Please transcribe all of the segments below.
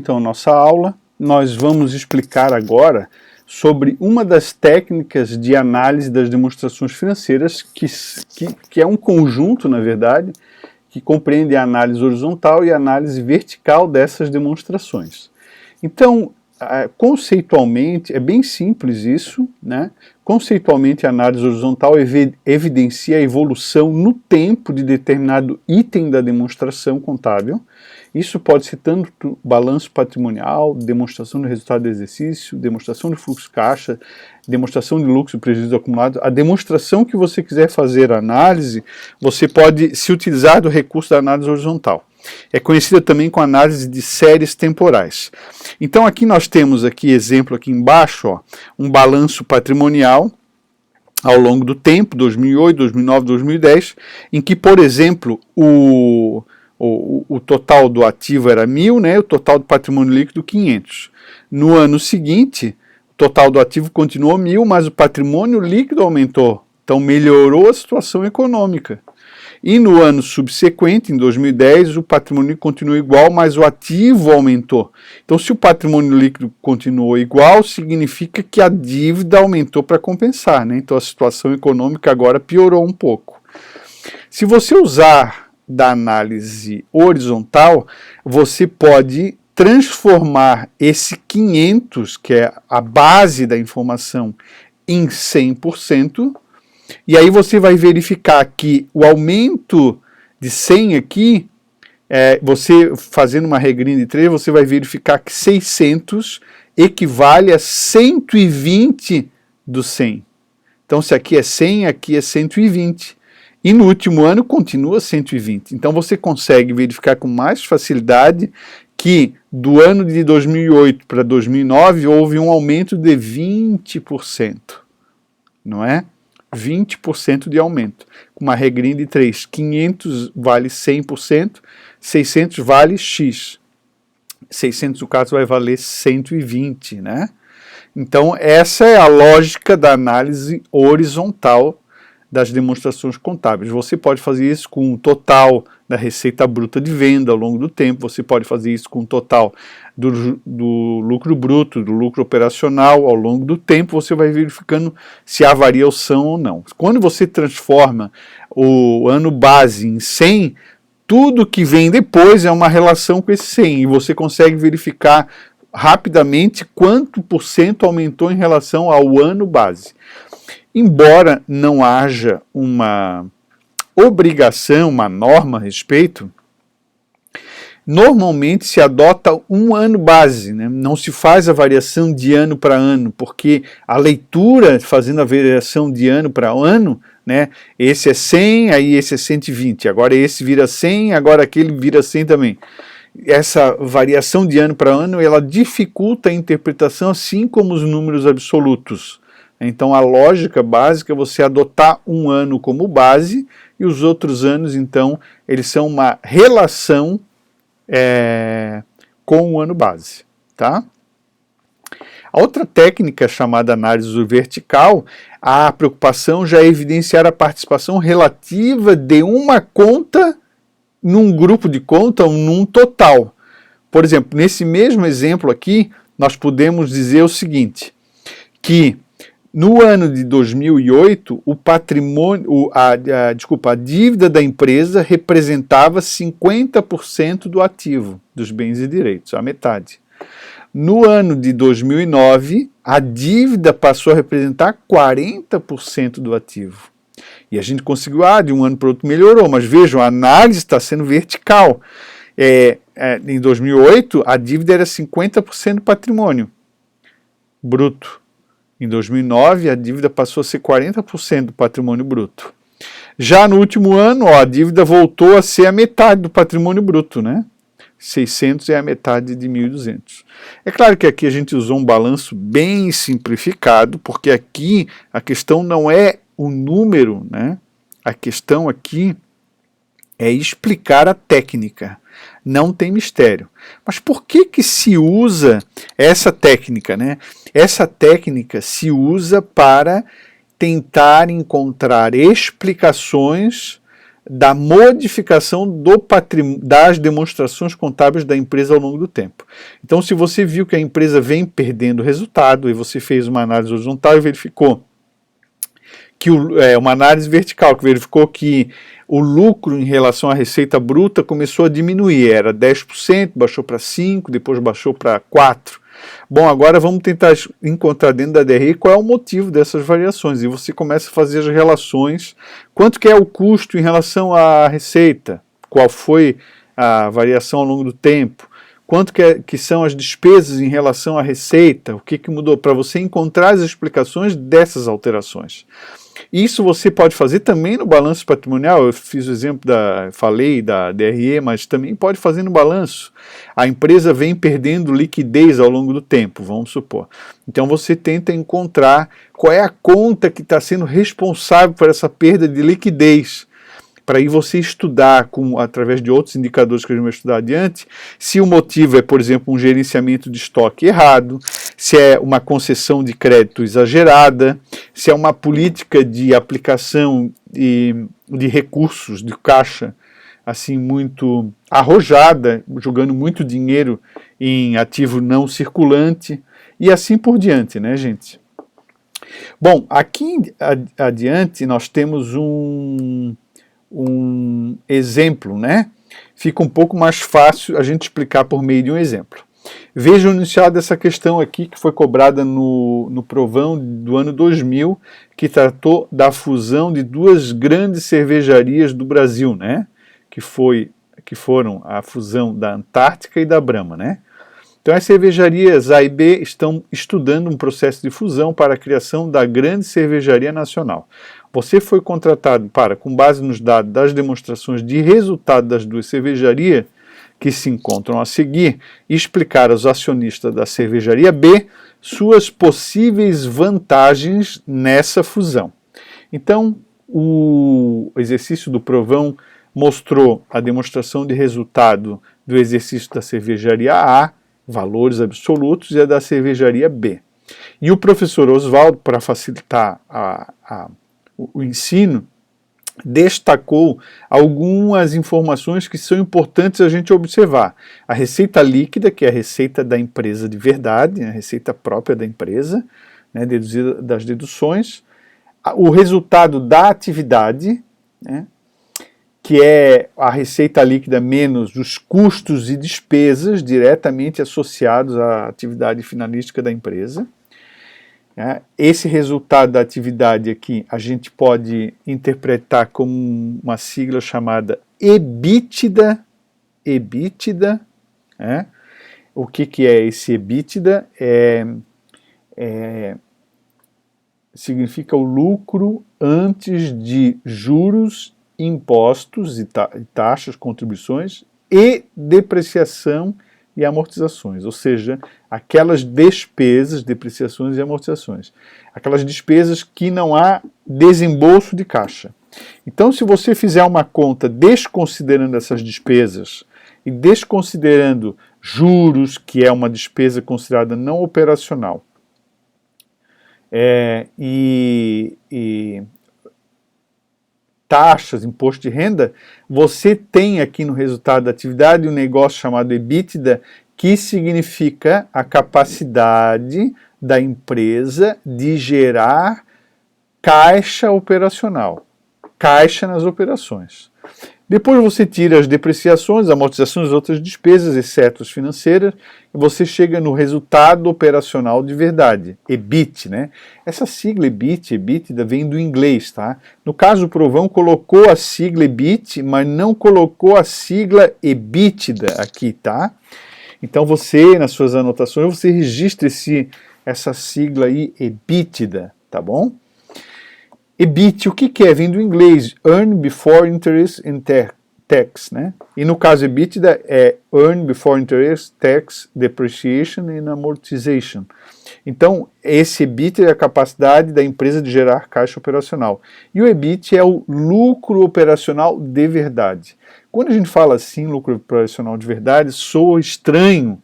Então, nossa aula, nós vamos explicar agora sobre uma das técnicas de análise das demonstrações financeiras, que é um conjunto, na verdade, que compreende a análise horizontal e a análise vertical dessas demonstrações. Então, conceitualmente, é bem simples isso, né? Conceitualmente, a análise horizontal evidencia a evolução no tempo de determinado item da demonstração contábil. Isso pode ser tanto balanço patrimonial, demonstração do resultado do exercício, demonstração de fluxo caixa, demonstração de lucros e prejuízos acumulados. A demonstração que você quiser fazer a análise, você pode se utilizar do recurso da análise horizontal. É conhecida também com análise de séries temporais. Então aqui nós temos exemplo aqui embaixo, ó, um balanço patrimonial ao longo do tempo, 2008, 2009, 2010, em que, por exemplo, o total do ativo era 1.000, né, o total do patrimônio líquido 500. No ano seguinte, o total do ativo continuou 1.000, mas o patrimônio líquido aumentou. Então melhorou a situação econômica. E no ano subsequente, em 2010, o patrimônio continuou igual, mas o ativo aumentou. Então, se o patrimônio líquido continuou igual, significa que a dívida aumentou para compensar, né? Então, a situação econômica agora piorou um pouco. Se você usar da análise horizontal, você pode transformar esse 500, que é a base da informação, em 100%, e aí você vai verificar que o aumento de 100 aqui, você fazendo uma regrinha de 3, você vai verificar que 600 equivale a 120 do 100. Então, se aqui é 100, aqui é 120. E no último ano continua 120. Então, você consegue verificar com mais facilidade que do ano de 2008 para 2009 houve um aumento de 20%. Não é? 20% de aumento, com uma regrinha de 3, 500 vale 100%, 600 vale X, 600 no caso vai valer 120, né? Então essa é a lógica da análise horizontal das demonstrações contábeis. Você pode fazer isso com o total da receita bruta de venda ao longo do tempo, você pode fazer isso com o total do lucro bruto, do lucro operacional ao longo do tempo, você vai verificando se há variação ou não. Quando você transforma o ano base em 100, tudo que vem depois é uma relação com esse 100, e você consegue verificar rapidamente quanto por cento aumentou em relação ao ano base. Embora não haja uma obrigação, uma norma a respeito, normalmente se adota um ano base, né? Não se faz a variação de ano para ano, porque a leitura, fazendo a variação de ano para ano, né? Esse é 100, aí esse é 120, agora esse vira 100, agora aquele vira 100 também. Essa variação de ano para ano, ela dificulta a interpretação, assim como os números absolutos. Então a lógica básica é você adotar um ano como base e os outros anos, então, eles são uma relação com o ano base, tá? A outra técnica chamada análise vertical, a preocupação já é evidenciar a participação relativa de uma conta num grupo de conta ou num total. Por exemplo, nesse mesmo exemplo aqui, nós podemos dizer o seguinte, que no ano de 2008, o patrimônio, a dívida da empresa representava 50% do ativo, dos bens e direitos, a metade. No ano de 2009, a dívida passou a representar 40% do ativo. E a gente conseguiu, de um ano para o outro melhorou, mas vejam, a análise está sendo vertical. Em 2008, a dívida era 50% do patrimônio bruto. Em 2009, a dívida passou a ser 40% do patrimônio bruto. Já no último ano, a dívida voltou a ser a metade do patrimônio bruto, né? 600 é a metade de 1.200. É claro que aqui a gente usou um balanço bem simplificado, porque aqui a questão não é o número, né? A questão aqui é explicar a técnica. Não tem mistério. Mas por que se usa essa técnica, né? Essa técnica se usa para tentar encontrar explicações da modificação das demonstrações contábeis da empresa ao longo do tempo. Então, se você viu que a empresa vem perdendo resultado e você fez uma análise horizontal e verificou que uma análise vertical que verificou que o lucro em relação à receita bruta começou a diminuir, era 10%, baixou para 5%, depois baixou para 4%. Bom, agora vamos tentar encontrar dentro da DRE qual é o motivo dessas variações. E você começa a fazer as relações. Quanto que é o custo em relação à receita? Qual foi a variação ao longo do tempo? Quanto que são as despesas em relação à receita? O que mudou? Para você encontrar as explicações dessas alterações. Isso você pode fazer também no balanço patrimonial. Eu fiz o exemplo falei da DRE, mas também pode fazer no balanço. A empresa vem perdendo liquidez ao longo do tempo, vamos supor. Então você tenta encontrar qual é a conta que está sendo responsável por essa perda de liquidez, para aí você estudar, através de outros indicadores que a gente vai estudar adiante, se o motivo é, por exemplo, um gerenciamento de estoque errado, se é uma concessão de crédito exagerada, se é uma política de aplicação de recursos, de caixa, assim, muito arrojada, jogando muito dinheiro em ativo não circulante, e assim por diante, né, gente? Bom, aqui adiante nós temos um exemplo, né? Fica um pouco mais fácil a gente explicar por meio de um exemplo. Veja o enunciado dessa questão aqui, que foi cobrada no provão do ano 2000, que tratou da fusão de duas grandes cervejarias do Brasil, né? Que foram a fusão da Antártica e da Brahma, né? Então as cervejarias A e B estão estudando um processo de fusão para a criação da grande cervejaria nacional. Você foi contratado para, com base nos dados das demonstrações de resultado das duas cervejarias, que se encontram a seguir, explicar aos acionistas da cervejaria B suas possíveis vantagens nessa fusão. Então, o exercício do provão mostrou a demonstração de resultado do exercício da cervejaria A, valores absolutos, e a da cervejaria B. E o professor Oswaldo, para facilitar o ensino, destacou algumas informações que são importantes a gente observar. A receita líquida, que é a receita da empresa de verdade, a receita própria da empresa, né, deduzida das deduções. O resultado da atividade, né, que é a receita líquida menos os custos e despesas diretamente associados à atividade finalística da empresa. Esse resultado da atividade aqui a gente pode interpretar como uma sigla chamada EBITDA. O que é esse EBITDA? Significa o lucro antes de juros, impostos e taxas, contribuições e depreciação e amortizações, ou seja, aquelas despesas, depreciações e amortizações, aquelas despesas que não há desembolso de caixa. Então, se você fizer uma conta desconsiderando essas despesas e desconsiderando juros, que é uma despesa considerada não operacional, e taxas, imposto de renda, você tem aqui no resultado da atividade um negócio chamado EBITDA, que significa a capacidade da empresa de gerar caixa operacional, caixa nas operações. Depois você tira as depreciações, amortizações e outras despesas, exceto as financeiras, e você chega no resultado operacional de verdade, EBIT, né? Essa sigla EBIT, EBITDA, vem do inglês, tá? No caso, o provão colocou a sigla EBIT, mas não colocou a sigla EBITDA aqui, tá? Então você, nas suas anotações, você registra essa sigla aí, EBITDA, tá bom? EBIT, o que é? Vem do inglês, Earn Before Interest and Tax, né? E no caso EBITDA é Earn Before Interest, Tax, Depreciation and Amortization. Então, esse EBIT é a capacidade da empresa de gerar caixa operacional. E o EBIT é o lucro operacional de verdade. Quando a gente fala assim, lucro operacional de verdade, soa estranho.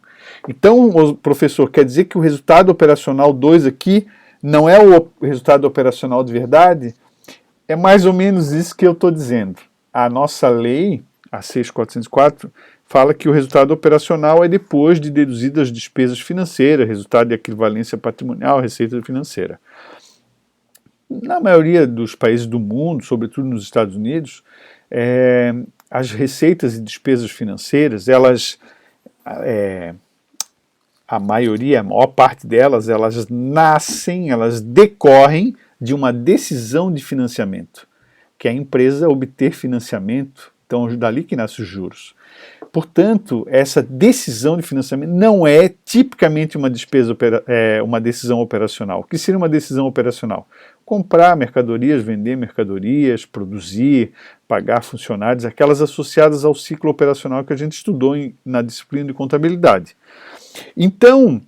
Então, o professor, quer dizer que o resultado operacional 2 aqui não é o resultado operacional de verdade? É mais ou menos isso que eu estou dizendo. a nossa lei, a 6.404, fala que o resultado operacional é depois de deduzidas as despesas financeiras, resultado de equivalência patrimonial, receita financeira. Na maioria dos países do mundo, sobretudo nos Estados Unidos, as receitas e despesas financeiras, elas, a maioria, a maior parte delas, elas nascem, elas decorrem de uma decisão de financiamento, que é a empresa obter financiamento, então dali que nascem os juros. Portanto, essa decisão de financiamento não é tipicamente uma uma decisão operacional. O que seria uma decisão operacional? Comprar mercadorias, vender mercadorias, produzir, pagar funcionários, aquelas associadas ao ciclo operacional que a gente estudou na disciplina de contabilidade. Então,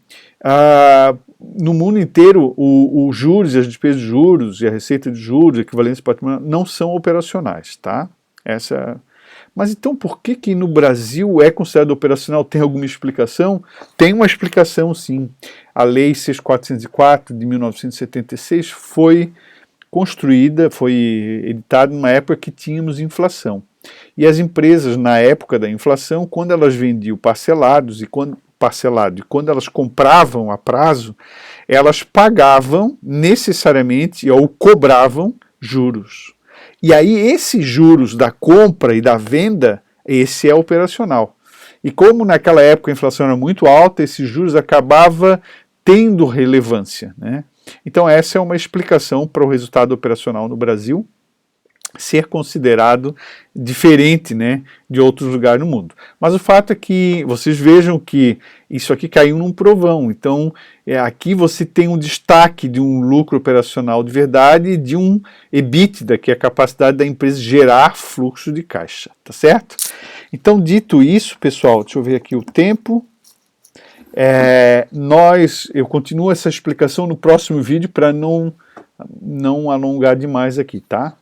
no mundo inteiro, os juros, as despesas de juros e a receita de juros, equivalência patrimonial, não são operacionais, tá? Mas então por que no Brasil é considerado operacional? Tem alguma explicação? Tem uma explicação, sim. A Lei 6.404 de 1976 foi construída, foi editada numa época que tínhamos inflação. E as empresas, na época da inflação, quando elas vendiam parcelados e quando elas compravam a prazo, elas pagavam necessariamente ou cobravam juros. E aí esses juros da compra e da venda, esse é operacional. E como naquela época a inflação era muito alta, esses juros acabava tendo relevância, né? Então essa é uma explicação para o resultado operacional no Brasil ser considerado diferente, né, de outros lugares no mundo. Mas o fato é que vocês vejam que isso aqui caiu num provão, então aqui você tem um destaque de um lucro operacional de verdade e de um EBITDA, que é a capacidade da empresa gerar fluxo de caixa, tá certo? Então, dito isso, pessoal, deixa eu ver aqui o tempo. Eu continuo essa explicação no próximo vídeo para não alongar demais aqui, tá?